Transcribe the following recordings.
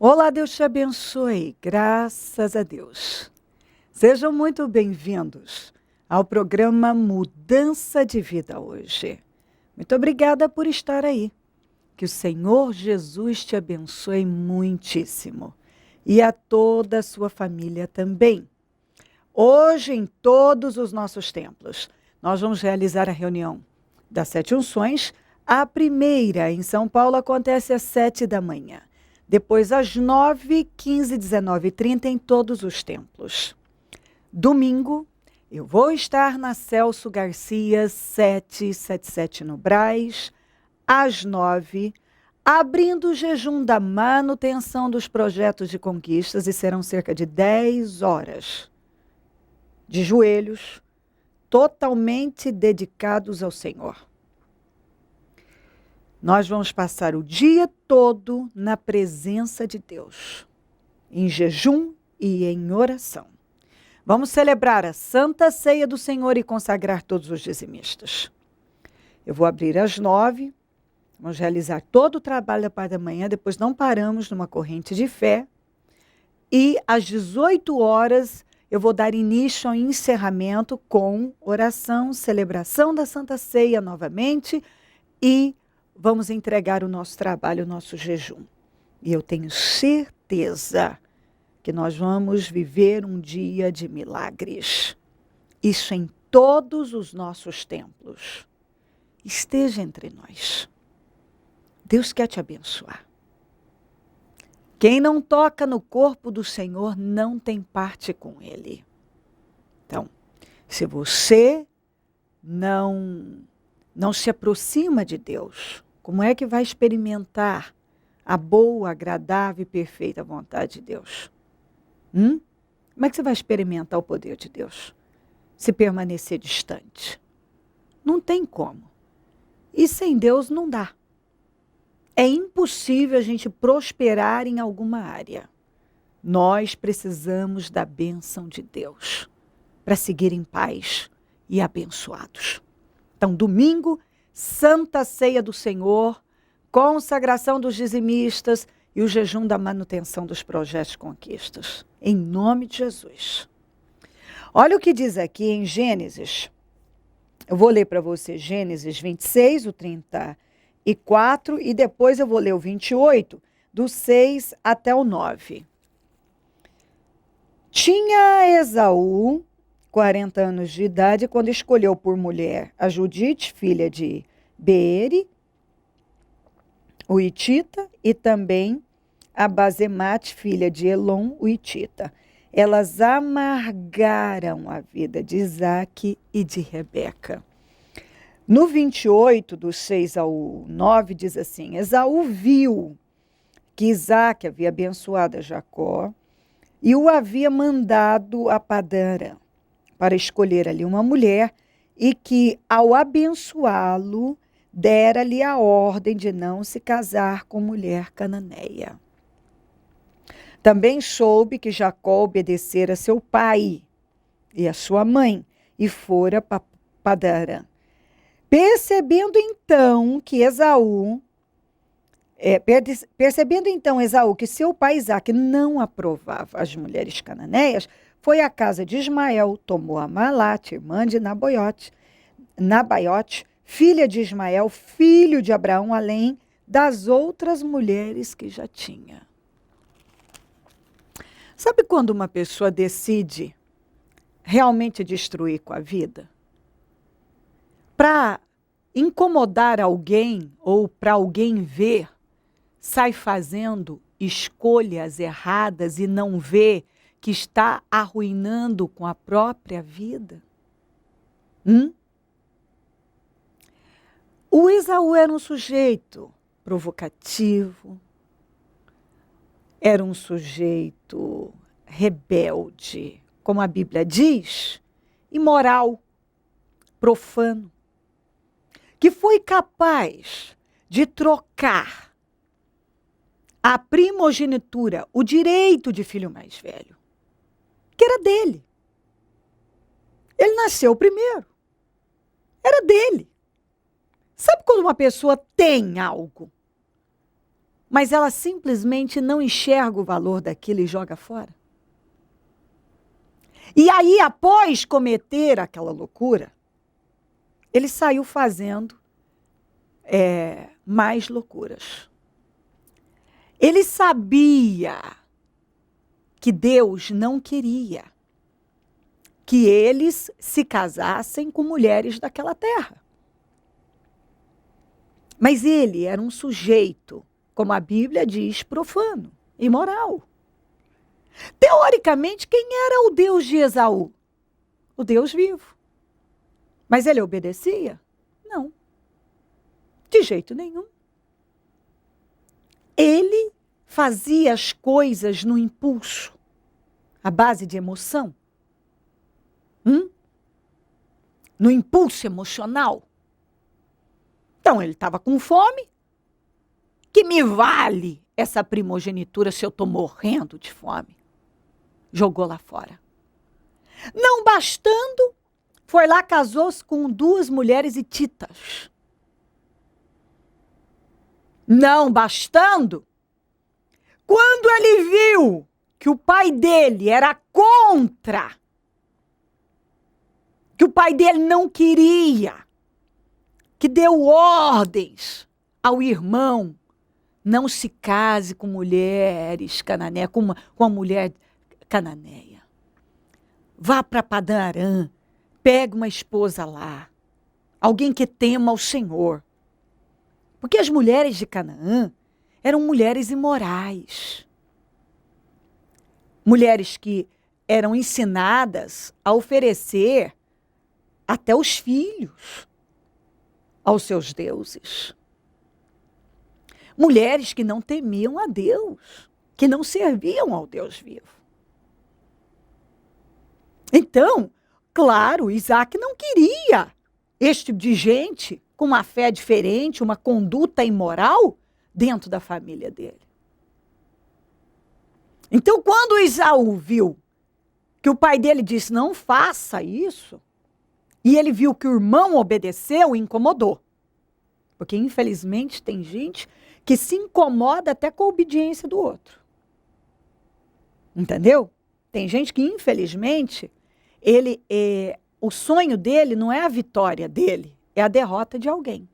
Olá, Deus te abençoe, graças a Deus. Sejam muito bem-vindos ao programa Mudança de Vida hoje. Muito obrigada por estar aí. Que o Senhor Jesus te abençoe muitíssimo e a toda a sua família também. Hoje, em todos os nossos templos, nós vamos realizar a reunião das 7 unções. A primeira, em São Paulo, acontece às 7 da manhã. Depois, às 9, 15, 19 e 30, em todos os templos. Domingo, eu vou estar na Celso Garcia, 777 no Brás, às 9, abrindo o jejum da manutenção dos projetos de conquistas, e serão cerca de 10 horas de joelhos, totalmente dedicados ao Senhor. Nós vamos passar o dia todo na presença de Deus, em jejum e em oração. Vamos celebrar a Santa Ceia do Senhor e consagrar todos os dizimistas. Eu vou abrir às 9, vamos realizar todo o trabalho da parte da manhã, depois não paramos numa corrente de fé. E às 18 horas eu vou dar início ao encerramento com oração, celebração da Santa Ceia novamente e vamos entregar o nosso trabalho, o nosso jejum. E eu tenho certeza que nós vamos viver um dia de milagres. Isso em todos os nossos templos. Esteja entre nós. Deus quer te abençoar. Quem não toca no corpo do Senhor não tem parte com Ele. Então, se você não se aproxima de Deus, como é que vai experimentar a boa, agradável e perfeita vontade de Deus? Como é que você vai experimentar o poder de Deus? Se permanecer distante. Não tem como. E sem Deus não dá. É impossível a gente prosperar em alguma área. Nós precisamos da bênção de Deus para seguir em paz e abençoados. Então, domingo, Santa Ceia do Senhor, consagração dos dizimistas e o jejum da manutenção dos projetos de conquistas. Em nome de Jesus. Olha o que diz aqui em Gênesis. Eu vou ler para você Gênesis 26, o 34, e depois eu vou ler o 28, do 6 até o 9. Tinha Esaú 40 anos de idade quando escolheu por mulher a Judite, filha de Beeri, o Hitita, e também a Basemate, filha de Elon, o Hitita. Elas amargaram a vida de Isaque e de Rebeca. No 28, do 6 ao 9, diz assim: Esaú viu que Isaque havia abençoado a Jacó e o havia mandado a Padã para escolher ali uma mulher, e que, ao abençoá-lo, dera-lhe a ordem de não se casar com mulher cananeia. Também soube que Jacó obedecera a seu pai e a sua mãe, e fora para Padã. Percebendo então Esaú que seu pai Isaque não aprovava as mulheres cananeias, foi à casa de Ismael, tomou a Malate, irmã de Nabaiote, filha de Ismael, filho de Abraão, além das outras mulheres que já tinha. Sabe quando uma pessoa decide realmente destruir com a vida? Para incomodar alguém ou para alguém ver, sai fazendo escolhas erradas e não vê que está arruinando com a própria vida? O Esaú era um sujeito provocativo, era um sujeito rebelde, como a Bíblia diz, imoral, profano, que foi capaz de trocar a primogenitura, o direito de filho mais velho, que era dele. Ele nasceu primeiro. Era dele. Sabe quando uma pessoa tem algo mas ela simplesmente não enxerga o valor daquilo e joga fora? E aí, após cometer aquela loucura, ele saiu fazendo mais loucuras. Ele sabia que Deus não queria que eles se casassem com mulheres daquela terra. Mas ele era um sujeito, como a Bíblia diz, profano, imoral. Teoricamente, quem era o Deus de Esaú? O Deus vivo. Mas ele obedecia? Não. De jeito nenhum. Ele fazia as coisas no impulso, à base de emoção. No impulso emocional. Então, ele estava com fome. Que me vale essa primogenitura se eu estou morrendo de fome? Jogou lá fora. Não bastando, foi lá, casou-se com 2 mulheres hititas. Não bastando, quando ele viu que o pai dele era contra, que o pai dele não queria, que deu ordens ao irmão, não se case com mulheres cananeias, com uma mulher cananeia. Vá para Padã Arã, pegue uma esposa lá, alguém que tema ao Senhor. Porque as mulheres de Canaã eram mulheres imorais. Mulheres que eram ensinadas a oferecer até os filhos aos seus deuses. Mulheres que não temiam a Deus, que não serviam ao Deus vivo. Então, claro, Isaac não queria este tipo de gente com uma fé diferente, uma conduta imoral dentro da família dele. Então, quando Esaú viu que o pai dele disse, não faça isso, e ele viu que o irmão obedeceu, incomodou. Porque, infelizmente, tem gente que se incomoda até com a obediência do outro. Entendeu? Tem gente que, infelizmente, o sonho dele não é a vitória dele, é a derrota de alguém.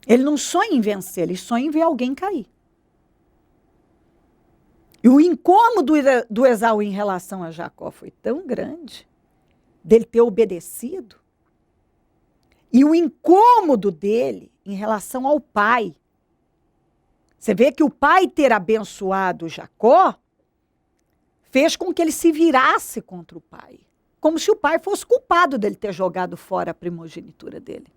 Ele não sonha em vencer, ele sonha em ver alguém cair. E o incômodo do Esaú em relação a Jacó foi tão grande, dele ter obedecido, e o incômodo dele em relação ao pai. Você vê que o pai ter abençoado Jacó fez com que ele se virasse contra o pai. Como se o pai fosse culpado dele ter jogado fora a primogenitura dele.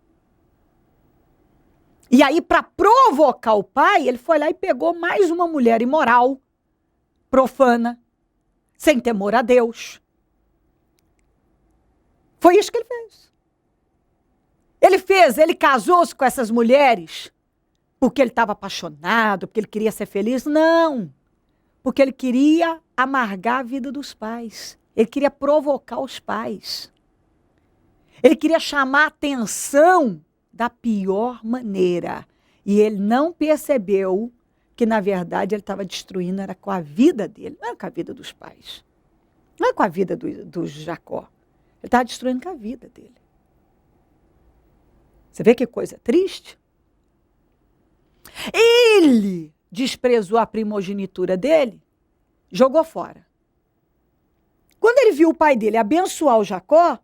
E aí, para provocar o pai, ele foi lá e pegou mais uma mulher imoral, profana, sem temor a Deus. Foi isso que ele fez. Ele casou-se com essas mulheres porque ele estava apaixonado, porque ele queria ser feliz? Não. Porque ele queria amargar a vida dos pais. Ele queria provocar os pais. Ele queria chamar a atenção da pior maneira. E ele não percebeu que, na verdade, ele estava destruindo, era com a vida dele, não era com a vida dos pais. Não é com a vida do Jacó. Ele estava destruindo com a vida dele. Você vê que coisa triste? Ele desprezou a primogenitura dele, jogou fora. Quando ele viu o pai dele abençoar o Jacó,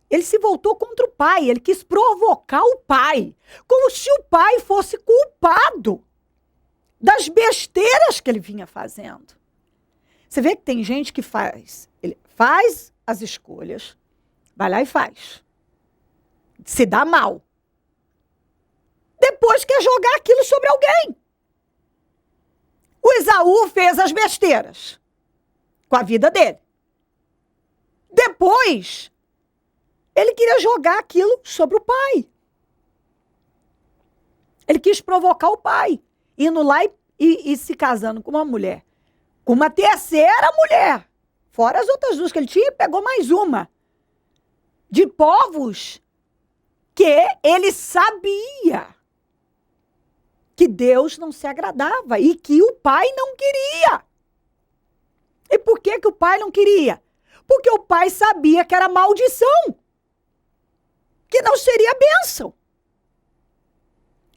ele se voltou contra o pai, ele quis provocar o pai, como se o pai fosse culpado das besteiras que ele vinha fazendo. Você vê que tem gente que ele faz as escolhas, vai lá e faz. Se dá mal. Depois quer jogar aquilo sobre alguém. O Esaú fez as besteiras com a vida dele. Depois, ele queria jogar aquilo sobre o pai. Ele quis provocar o pai, indo lá e se casando com uma mulher. Com uma terceira mulher. Fora as outras 2 que ele tinha, pegou mais uma. De povos que ele sabia que Deus não se agradava e que o pai não queria. E por que o pai não queria? Porque o pai sabia que era maldição, que não seria bênção,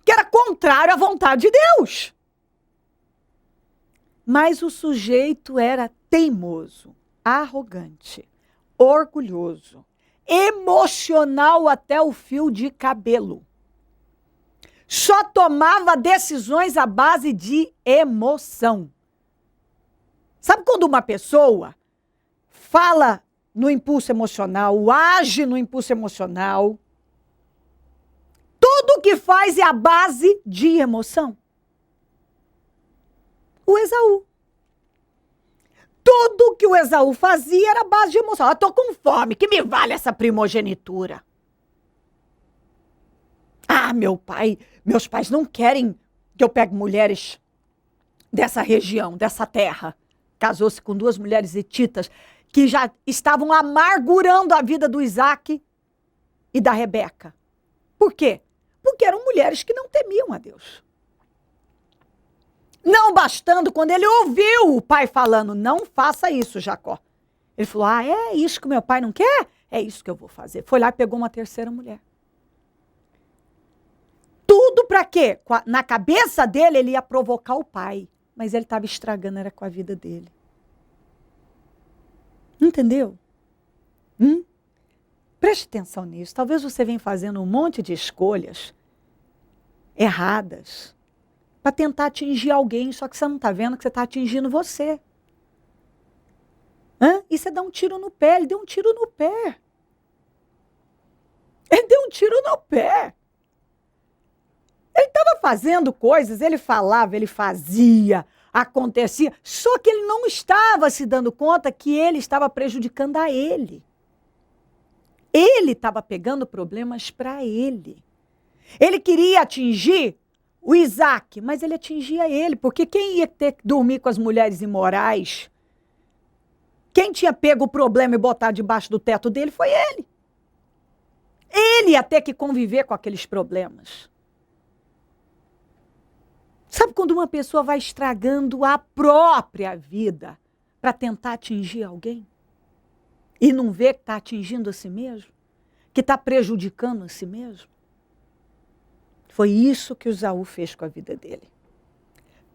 que era contrário à vontade de Deus. Mas o sujeito era teimoso, arrogante, orgulhoso, emocional até o fio de cabelo. Só tomava decisões à base de emoção. Sabe quando uma pessoa fala no impulso emocional, age no impulso emocional? Tudo que faz é a base de emoção. O Esaú. Tudo que o Esaú fazia era a base de emoção. Eu tô com fome, que me vale essa primogenitura? Ah, meus pais não querem que eu pegue mulheres dessa região, dessa terra. Casou-se com 2 mulheres hititas que já estavam amargurando a vida do Isaac e da Rebeca. Por quê? Porque eram mulheres que não temiam a Deus. Não bastando, quando ele ouviu o pai falando, não faça isso, Jacó. Ele falou, é isso que meu pai não quer? É isso que eu vou fazer. Foi lá e pegou uma 3ª mulher. Tudo para quê? Na cabeça dele, ele ia provocar o pai. Mas ele estava estragando, era com a vida dele. Entendeu? Preste atenção nisso. Talvez você venha fazendo um monte de escolhas erradas para tentar atingir alguém, só que você não está vendo que você está atingindo você. E você dá um tiro no pé. Ele deu um tiro no pé. Ele deu um tiro no pé. Ele estava fazendo coisas, ele falava, ele fazia, acontecia, só que ele não estava se dando conta que ele estava prejudicando a ele. Ele estava pegando problemas para ele. Ele queria atingir o Isaac, mas ele atingia ele, porque quem ia ter que dormir com as mulheres imorais, quem tinha pego o problema e botado debaixo do teto dele foi ele. Ele ia ter que conviver com aqueles problemas. Sabe quando uma pessoa vai estragando a própria vida para tentar atingir alguém? E não vê que está atingindo a si mesmo? Que está prejudicando a si mesmo? Foi isso que o Esaú fez com a vida dele.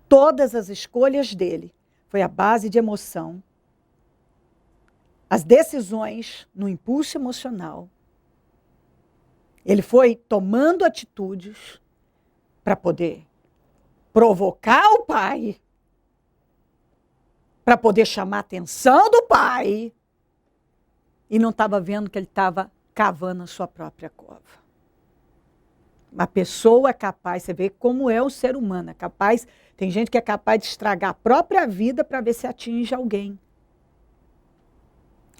Todas as escolhas dele foi a base de emoção. As decisões no impulso emocional. Ele foi tomando atitudes para poder provocar o pai, para poder chamar a atenção do pai, e não estava vendo que ele estava cavando a sua própria cova. Uma pessoa é capaz, você vê como é o ser humano, é capaz, tem gente que é capaz de estragar a própria vida para ver se atinge alguém.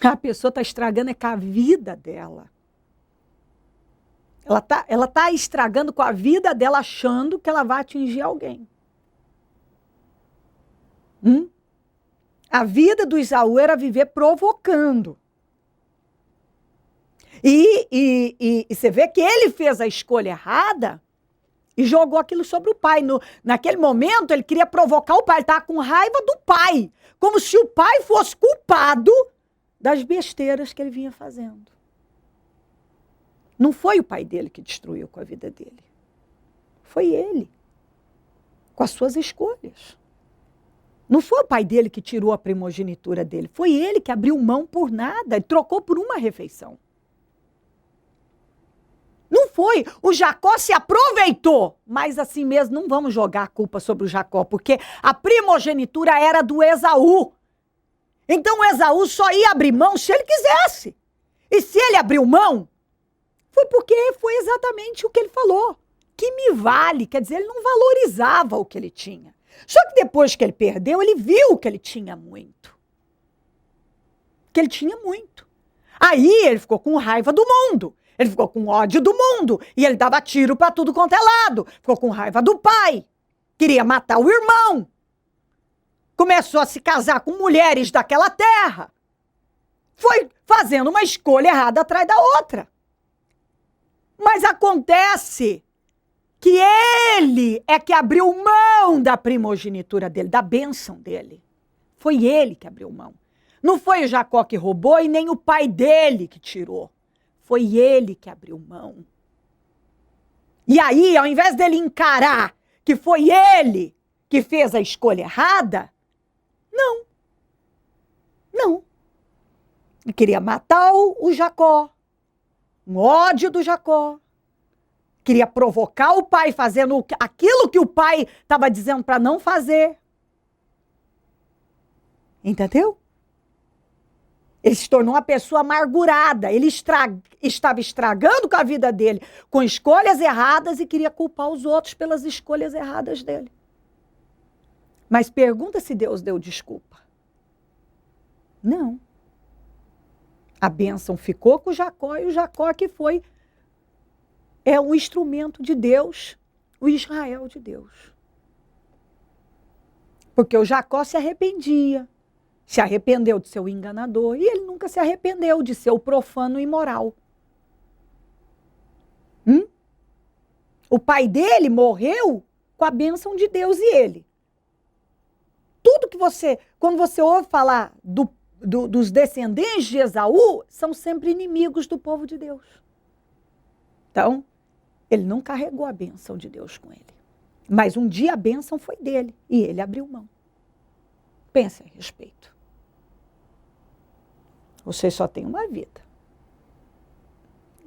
A pessoa está estragando com a vida dela. Ela tá estragando com a vida dela, achando que ela vai atingir alguém. A vida do Esaú era viver provocando. E você vê que ele fez a escolha errada e jogou aquilo sobre o pai. Naquele momento, ele queria provocar o pai. Ele estava com raiva do pai. Como se o pai fosse culpado das besteiras que ele vinha fazendo. Não foi o pai dele que destruiu com a vida dele. Foi ele. Com as suas escolhas. Não foi o pai dele que tirou a primogenitura dele. Foi ele que abriu mão por nada e trocou por uma refeição. Não foi. O Jacó se aproveitou. Mas assim mesmo, não vamos jogar a culpa sobre o Jacó, porque a primogenitura era do Esaú. Então o Esaú só ia abrir mão se ele quisesse. E se ele abriu mão, foi porque foi exatamente o que ele falou. Que me vale, quer dizer, ele não valorizava o que ele tinha. Só que depois que ele perdeu, ele viu que ele tinha muito. Que ele tinha muito. Aí ele ficou com raiva do mundo. Ele ficou com ódio do mundo. E ele dava tiro para tudo quanto é lado. Ficou com raiva do pai. Queria matar o irmão. Começou a se casar com mulheres daquela terra. Foi fazendo uma escolha errada atrás da outra. Mas acontece que ele é que abriu mão da primogenitura dele, da bênção dele. Foi ele que abriu mão. Não foi o Jacó que roubou e nem o pai dele que tirou. Foi ele que abriu mão. E aí, ao invés dele encarar que foi ele que fez a escolha errada, não. Ele queria matar o Jacó. Um ódio do Jacó. Queria provocar o pai fazendo aquilo que o pai estava dizendo para não fazer. Entendeu? Ele se tornou uma pessoa amargurada. Ele estava estragando com a vida dele com escolhas erradas e queria culpar os outros pelas escolhas erradas dele. Mas pergunta se Deus deu desculpa. Não. A bênção ficou com o Jacó e o Jacó que foi um instrumento de Deus, o Israel de Deus. Porque o Jacó se arrependia. Se arrependeu de ser o enganador e ele nunca se arrependeu de ser o profano imoral. O pai dele morreu com a bênção de Deus e ele. Tudo que quando você ouve falar dos descendentes de Esaú, são sempre inimigos do povo de Deus. Então, ele não carregou a bênção de Deus com ele. Mas um dia a bênção foi dele e ele abriu mão. Pense a respeito. Você só tem uma vida.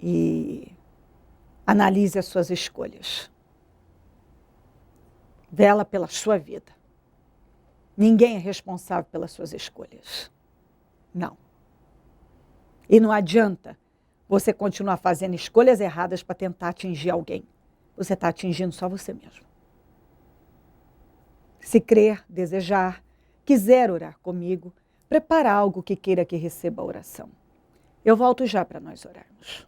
E analise as suas escolhas. Vela pela sua vida. Ninguém é responsável pelas suas escolhas. Não. E não adianta você continuar fazendo escolhas erradas para tentar atingir alguém. Você está atingindo só você mesmo. Se crer, desejar, quiser orar comigo, prepara algo que queira que receba a oração. Eu volto já para nós orarmos.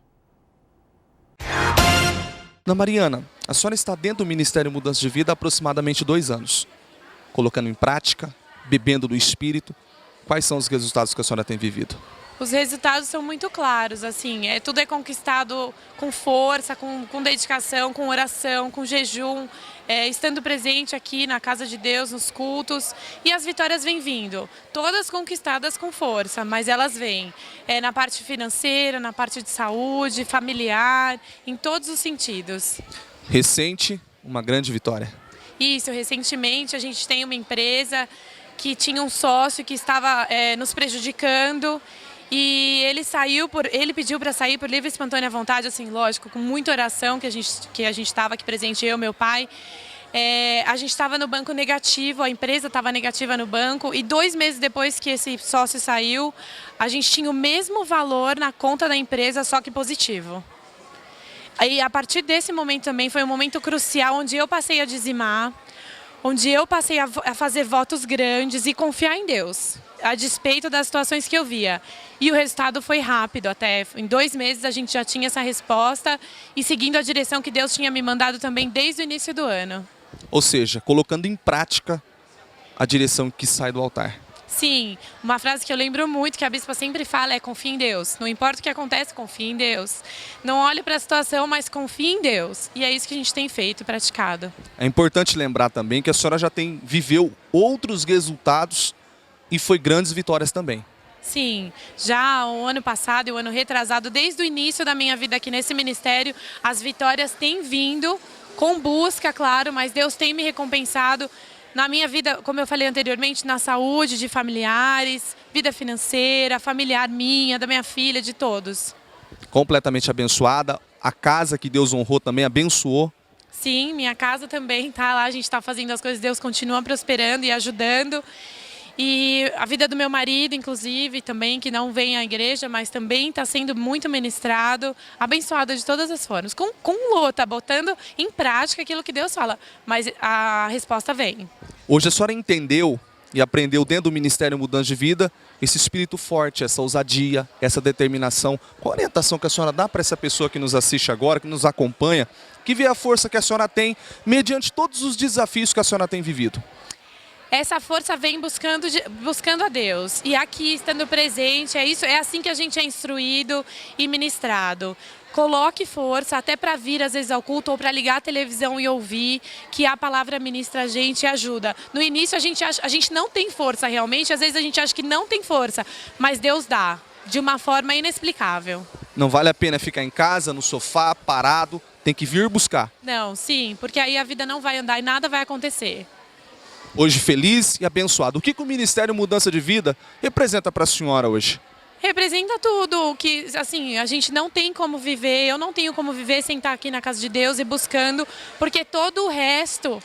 Ana Mariana, a senhora está dentro do Ministério Mudança de Vida há aproximadamente 2 anos. Colocando em prática, bebendo do Espírito. Quais são os resultados que a senhora tem vivido? Os resultados são muito claros, assim, tudo é conquistado com força, com dedicação, com oração, com jejum, estando presente aqui na casa de Deus, nos cultos, e as vitórias vêm vindo, todas conquistadas com força, mas elas vêm na parte financeira, na parte de saúde, familiar, em todos os sentidos. Recente, uma grande vitória. Isso, recentemente a gente tem uma empresa que tinha um sócio que estava nos prejudicando. E ele pediu para sair por livre e espontânea vontade, assim, lógico, com muita oração que a gente estava aqui presente, eu, meu pai. A gente estava no banco negativo, a empresa estava negativa no banco, e 2 meses depois que esse sócio saiu, a gente tinha o mesmo valor na conta da empresa, só que positivo. Aí, a partir desse momento também foi um momento crucial, onde eu passei a dizimar, onde eu passei a fazer votos grandes e confiar em Deus, a despeito das situações que eu via. E o resultado foi rápido, até em 2 meses a gente já tinha essa resposta e seguindo a direção que Deus tinha me mandado também desde o início do ano. Ou seja, colocando em prática a direção que sai do altar. Sim, uma frase que eu lembro muito, que a bispa sempre fala, é confie em Deus. Não importa o que acontece, confie em Deus. Não olhe para a situação, mas confie em Deus. E é isso que a gente tem feito e praticado. É importante lembrar também que a senhora já viveu outros resultados e foi grandes vitórias também. Sim, já o ano passado e o ano retrasado, desde o início da minha vida aqui nesse ministério, as vitórias têm vindo, com busca, claro, mas Deus tem me recompensado na minha vida, como eu falei anteriormente, na saúde de familiares, vida financeira, familiar minha, da minha filha, de todos. Completamente abençoada, a casa que Deus honrou também abençoou. Sim, minha casa também está lá, a gente está fazendo as coisas, Deus continua prosperando e ajudando. E a vida do meu marido, inclusive, também, que não vem à igreja, mas também está sendo muito ministrado, abençoado de todas as formas. Com luta, botando em prática aquilo que Deus fala, mas a resposta vem. Hoje a senhora entendeu e aprendeu dentro do Ministério Mudança de Vida esse espírito forte, essa ousadia, essa determinação. Qual a orientação que a senhora dá para essa pessoa que nos assiste agora, que nos acompanha, que vê a força que a senhora tem mediante todos os desafios que a senhora tem vivido? Essa força vem buscando a Deus. E aqui, estando presente, é assim que a gente é instruído e ministrado. coloque força até para vir às vezes ao culto ou para ligar a televisão e ouvir, que a palavra ministra a gente e ajuda. No início a gente não tem força realmente, às vezes a gente acha que não tem força, mas Deus dá, de uma forma inexplicável. Não vale a pena ficar em casa, no sofá, parado, tem que vir buscar. Não, sim, porque aí a vida não vai andar e nada vai acontecer. Hoje feliz e abençoado. O que o Ministério Mudança de Vida representa para a senhora hoje? Representa tudo, que assim, a gente não tem como viver, eu não tenho como viver sem estar aqui na casa de Deus e buscando, porque todo o resto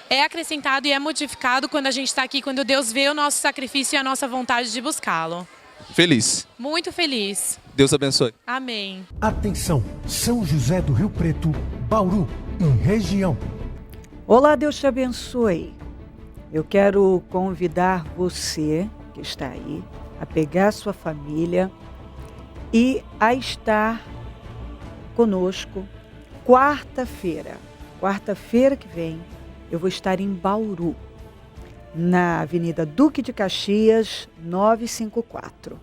é acrescentado e é modificado quando a gente está aqui, quando Deus vê o nosso sacrifício e a nossa vontade de buscá-lo. Feliz. Muito feliz. Deus abençoe. Amém. Atenção, São José do Rio Preto, Bauru e região. Olá, Deus te abençoe. Eu quero convidar você que está aí a pegar sua família e a estar conosco quarta-feira que vem, eu vou estar em Bauru, na Avenida Duque de Caxias, 954,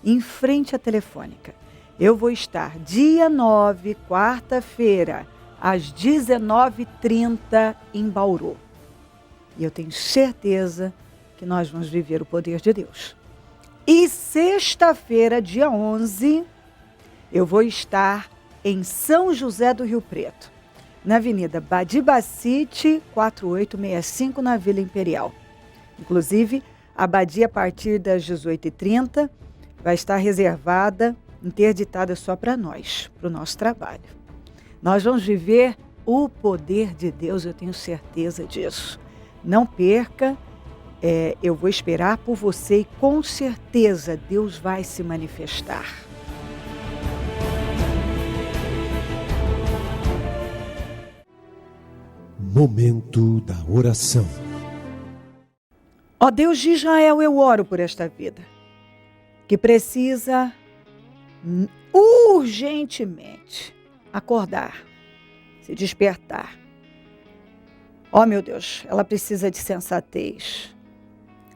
em frente à Telefônica. Eu vou estar dia 9, quarta-feira, às 19h30 em Bauru. E eu tenho certeza que nós vamos viver o poder de Deus. E sexta-feira, dia 11, eu vou estar em São José do Rio Preto, na Avenida Badibacite, 4865, na Vila Imperial. Inclusive, a abadia, a partir das 18h30, vai estar reservada, interditada só para nós, para o nosso trabalho. Nós vamos viver o poder de Deus, eu tenho certeza disso. Não perca. Eu vou esperar por você e com certeza Deus vai se manifestar. Momento da oração. Ó Deus de Israel, eu oro por esta vida, que precisa urgentemente acordar, se despertar. Ó meu Deus, ela precisa de sensatez,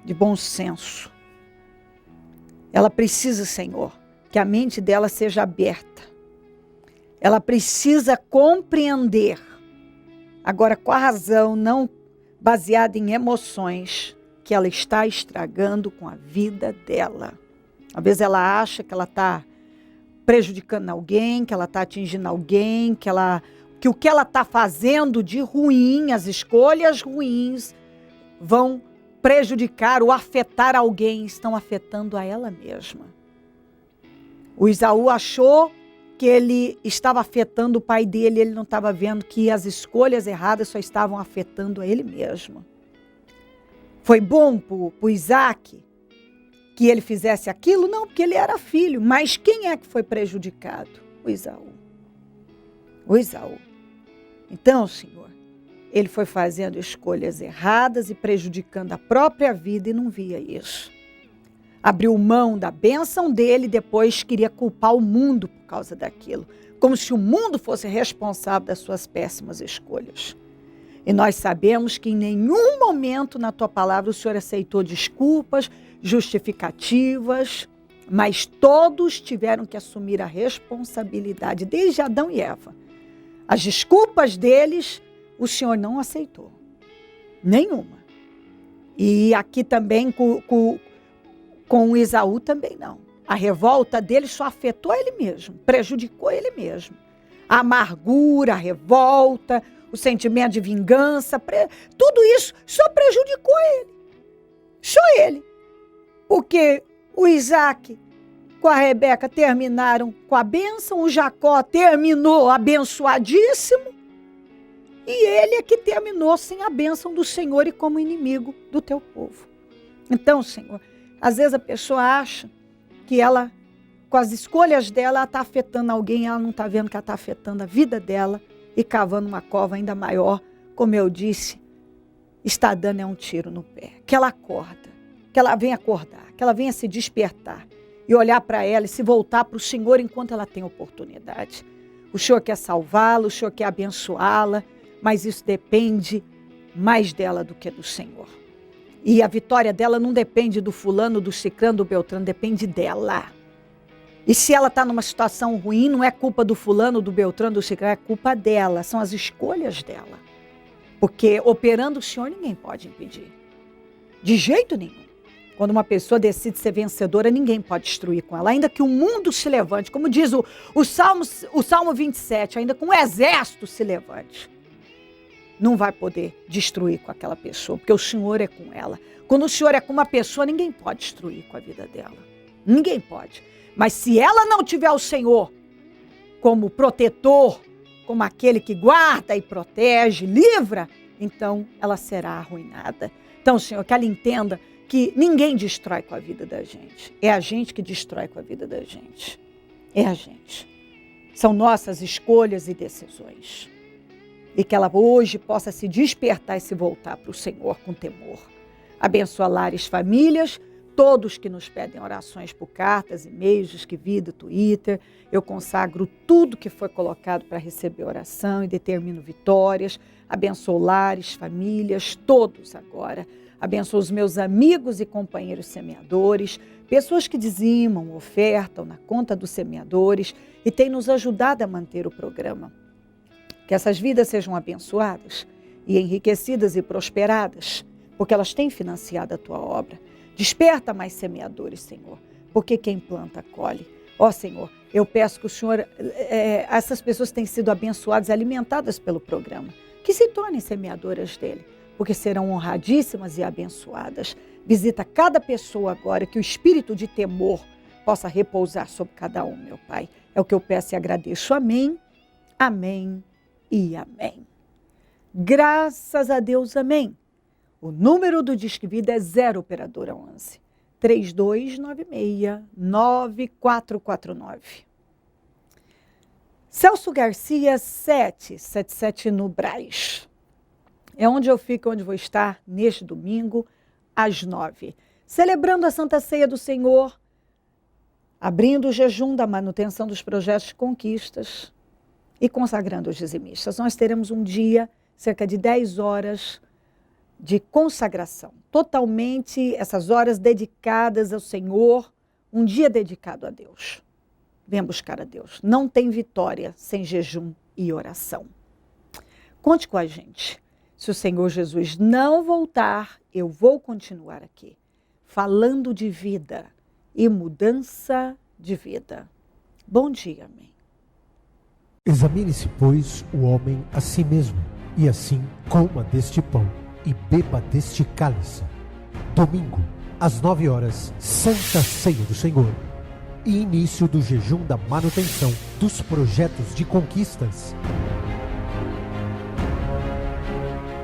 de bom senso. Ela precisa, Senhor, que a mente dela seja aberta. Ela precisa compreender, agora com a razão, não baseada em emoções, que ela está estragando com a vida dela. Às vezes ela acha que ela está prejudicando alguém, que ela está atingindo alguém, que o que ela está fazendo de ruim, as escolhas ruins, vão prejudicar ou afetar alguém, estão afetando a ela mesma. O Isaú achou que ele estava afetando o pai dele, ele não estava vendo que as escolhas erradas só estavam afetando a ele mesmo. Foi bom para o Isaac que ele fizesse aquilo? Não, porque ele era filho. Mas quem é que foi prejudicado? O Isaú. O Isaú. Então, Senhor, ele foi fazendo escolhas erradas e prejudicando a própria vida e não via isso. Abriu mão da bênção dele e depois queria culpar o mundo por causa daquilo. Como se o mundo fosse responsável das suas péssimas escolhas. E nós sabemos que em nenhum momento na tua palavra o Senhor aceitou desculpas, justificativas, mas todos tiveram que assumir a responsabilidade, desde Adão e Eva. As desculpas deles, o Senhor não aceitou. Nenhuma. E aqui também com o Isaú também não. A revolta dele só afetou ele mesmo, prejudicou ele mesmo. A amargura, a revolta, o sentimento de vingança, tudo isso só prejudicou ele. Só ele. Porque o Isaac com a Rebeca terminaram com a bênção, o Jacó terminou abençoadíssimo, e ele é que terminou sem a bênção do Senhor e como inimigo do teu povo. Então, Senhor, às vezes a pessoa acha que ela, com as escolhas dela, ela está afetando alguém, ela não está vendo que ela está afetando a vida dela e cavando uma cova ainda maior, como eu disse, está dando um tiro no pé. Que ela acorda, que ela venha acordar, que ela venha se despertar e olhar para ela e se voltar para o Senhor enquanto ela tem oportunidade. O Senhor quer salvá-la, o Senhor quer abençoá-la, mas isso depende mais dela do que do Senhor. E a vitória dela não depende do fulano, do cicrano, do beltrano, depende dela. E se ela está numa situação ruim, não é culpa do fulano, do Beltrano, do Ciclano, é culpa dela, são as escolhas dela. Porque operando o Senhor ninguém pode impedir. De jeito nenhum. Quando uma pessoa decide ser vencedora, ninguém pode destruir com ela. Ainda que o mundo se levante, como diz o Salmo 27, ainda que um exército se levante, não vai poder destruir com aquela pessoa, porque o Senhor é com ela. Quando o Senhor é com uma pessoa, ninguém pode destruir com a vida dela. Ninguém pode. Mas se ela não tiver o Senhor como protetor, como aquele que guarda e protege, livra, então ela será arruinada. Então, Senhor, que ela entenda que ninguém destrói com a vida da gente. É a gente que destrói com a vida da gente. É a gente. São nossas escolhas e decisões. E que ela hoje possa se despertar e se voltar para o Senhor com temor. Abençoa lares, famílias, todos que nos pedem orações por cartas, e-mails, Disque Vida, Twitter. Eu consagro tudo que foi colocado para receber oração e determino vitórias. Abençoo lares, famílias, todos agora. Abençoo os meus amigos e companheiros semeadores, pessoas que dizimam, ofertam na conta dos semeadores e têm nos ajudado a manter o programa. Que essas vidas sejam abençoadas e enriquecidas e prosperadas, porque elas têm financiado a tua obra. Desperta mais semeadores, Senhor, porque quem planta, colhe. Ó Senhor, eu peço que o Senhor, essas pessoas têm sido abençoadas e alimentadas pelo programa, que se tornem semeadoras dele, porque serão honradíssimas e abençoadas. Visita cada pessoa agora, que o espírito de temor possa repousar sobre cada um, meu Pai. É o que eu peço e agradeço. Amém, amém e amém. Graças a Deus, amém. O número do Disque Vida é 0 operadora 11 3296-9449. Celso Garcia 777 no Brás. É onde eu fico, onde vou estar neste domingo, às 9. Celebrando a Santa Ceia do Senhor, abrindo o jejum da manutenção dos projetos de conquistas e consagrando os dizimistas. Nós teremos um dia, cerca de 10 horas, de consagração. Totalmente essas horas dedicadas ao Senhor, um dia dedicado a Deus. Venha buscar a Deus. Não tem vitória sem jejum e oração. Conte com a gente. Se o Senhor Jesus não voltar, eu vou continuar aqui, falando de vida e mudança de vida. Bom dia, amém. Examine-se, pois, o homem a si mesmo, e assim coma deste pão e beba deste cálice. Domingo, às 9 horas, Santa Ceia do Senhor. E início do jejum da manutenção dos projetos de conquistas.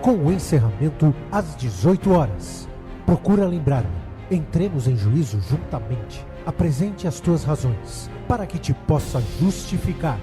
Com o encerramento às 18 horas. Procura lembrar-me, entremos em juízo juntamente. Apresente as tuas razões, para que te possa justificar.